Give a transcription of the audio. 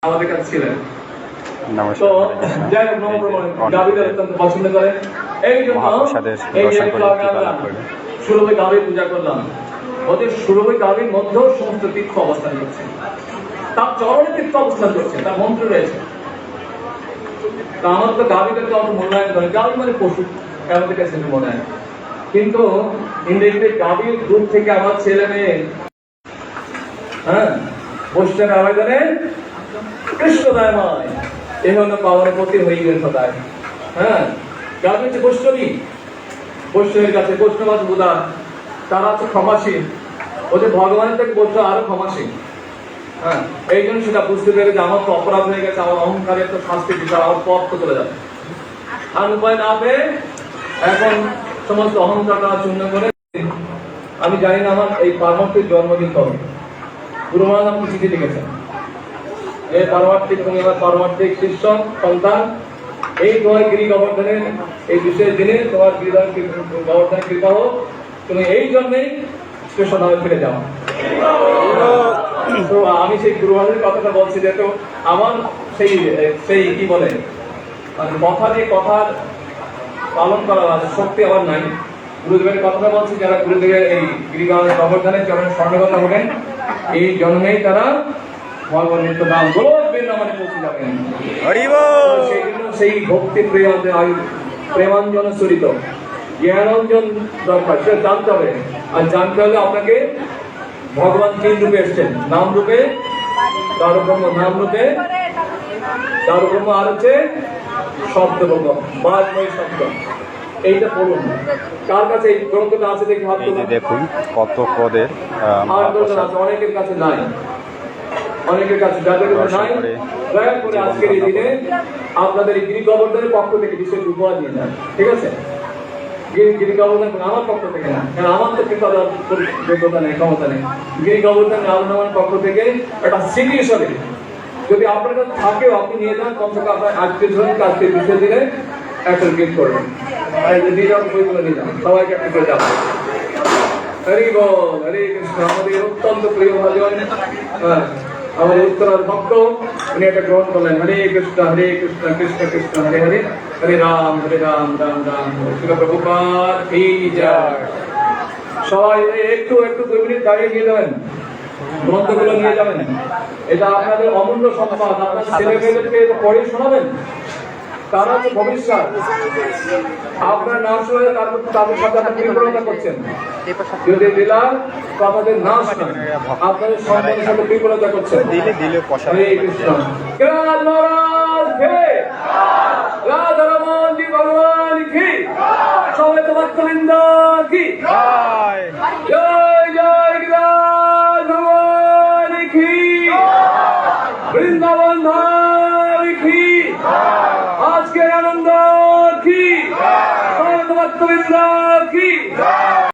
আমাদের কাছে ছিলেন। তো যাই হোক গাভীদের অত্যন্ত পছন্দ করেন, এই জন্য এই যে সুরভি গাভী পূজা করলাম, ওদের সুরভি গাভীর মধ্যেও সমস্ত তীর্থ অবস্থান করছে, তার চরণে তীর্থ অবস্থান করছে, তার মন্ত্র রয়েছে। তা আমার তো গাভীদেরকে অত মূল্যায়ন করে, গাভী মানে পশু, আমাদের কাছে মনে হয়। কিন্তু ইংরেজিতে গাভীর দুধ থেকে আমার ছেলে মেয়ে বৈষ্ণবের আবেদনে কৃষ্ণদয়ময় এ হলো পাবনপতি হইবেন সদায়। গাভী হচ্ছে বৈষ্ণবী, বৈষ্ণবের কাছে বৈষ্ণব বুধা, তারা হচ্ছে ক্ষমাসীন, ওদের ভগবানের থেকে বৈষ্ণব আরো ক্ষমাসীন। এই জন্য সেটা বুঝতে পেরে যে আমার তো অপরাধ হয়ে গেছে, আমার অহংকারের তো শাস্তি দিতে, আমার পথ তো চলে যাবে। আর উপায় না পেয়ে এখন সমস্ত অহংকারটা চূর্ণ করে, আমি জানি না আমার এই পারমার্থিক জন্মদিন কবে। গুরু মহারাজ আপনি চিঠি লিখেছেন, এই পারমার্থিক, তুমি আমার পারমার্থিক শিষ্য সন্তান, এই তোমার গিরি গোবর্ধনের এই বিশেষ দিনে তোমার গোবর্ধনের কৃপা হোক, তুমি এই জন্যেই কৃষ্ণধামে ফিরে যাও। তো আমি সেই গুরু মহারাজের কথাটা বলছি, যেহেতু আমার সেই সেই কি বলে কথা দিয়ে কথার পালন করার শক্তি আমার নাই। গুরুদেবের কথাটা বলছি, যারা গুরুদেবের এই গিরি গোবর্ধনের চরণে স্বর্ণগত হবেন, এই জন্মেই তারা ভগবান নিত্য নাম বৃন্দাবনে পৌঁছে যাবেন। সেই জন্য সেই ভক্তি প্রেমাঞ্জন চরিত জ্ঞানাঞ্জন দরকার, সেটা জানতে হবে। আর জানতে হলে আপনাকে ভগবান তিন রূপে এসছেন, নাম রূপে, দারুব্রহ্ম নাম রূপে, দারুব্রহ্ম আর হচ্ছে শব্দ ব্রহ্ম, বাজময় শব্দ। এইটা পড়ুন, কার কাছে এই গ্রন্থটা আছে দেখি হাত তুলুন। দেখুন কত পদের আছে, অনেকের কাছে নাই, অনেকের কাছে, যাদের কাছে নাই দয়া করে আজকের এই দিনে আপনাদের এই গিরি গোবর্ধনের পক্ষ থেকে বিশেষ উপহার নিয়ে যান, ঠিক আছে? গিরি গোবর্ধন আমার পক্ষ থেকে না, কারণ আমার তো কিন্তু যোগ্যতা নেই, ক্ষমতা নেই। গিরি গোবর্ধন আমার পক্ষ থেকে একটা স্মৃতি হিসাবে যদি আপনার কাছে থাকেও আপনি নিয়ে যান, কমসে কম আপনার আজকে ধরুন আজকে বিশেষ দিনে একটা গিফট করবেন, দিয়ে যান, বইগুলো নিয়ে যান, সবাইকে একটা করে যাবেন। হরি বল, হরে কৃষ্ণ। আমাদের অত্যন্ত প্রিয় ভজন, আমাদের উত্তরার ভক্ত, উনি এটা গ্রহণ করলেন। হরে কৃষ্ণ কৃষ্ণ কৃষ্ণ হরে হরে, হরে রাম রাম রাম হরে। শিল প্রভুপাদ কি জয়। সবাই একটু একটু 2 মিনিট দাঁড়িয়ে নিয়ে যাবেন, গ্রন্থগুলো নিয়ে যাবেন। এটা আপনাদের অমূল্য সম্পদ, আপনার ছেলে মেয়েদেরকে পড়ে শোনাবেন, তারা হচ্ছে ভবিষ্যৎ। আপনার নাশ হয়ে তারপর তাদের সাথে আপনি বিপরীততা করছেন, যদি দিলাম তো আপনাদের নাশ নয়, আপনাদের সন্তানের সাথে বিপরীততা করছেন। হরে কৃষ্ণ। রাধারমন জি ভগবান কি, সবাই তোমার গোবিন্দ কি জয়, জয় গিরিরাজ ভগবান কি, বৃন্দাবন ধাম কি, আজকে আনন্দ কি, গোবিন্দ কি।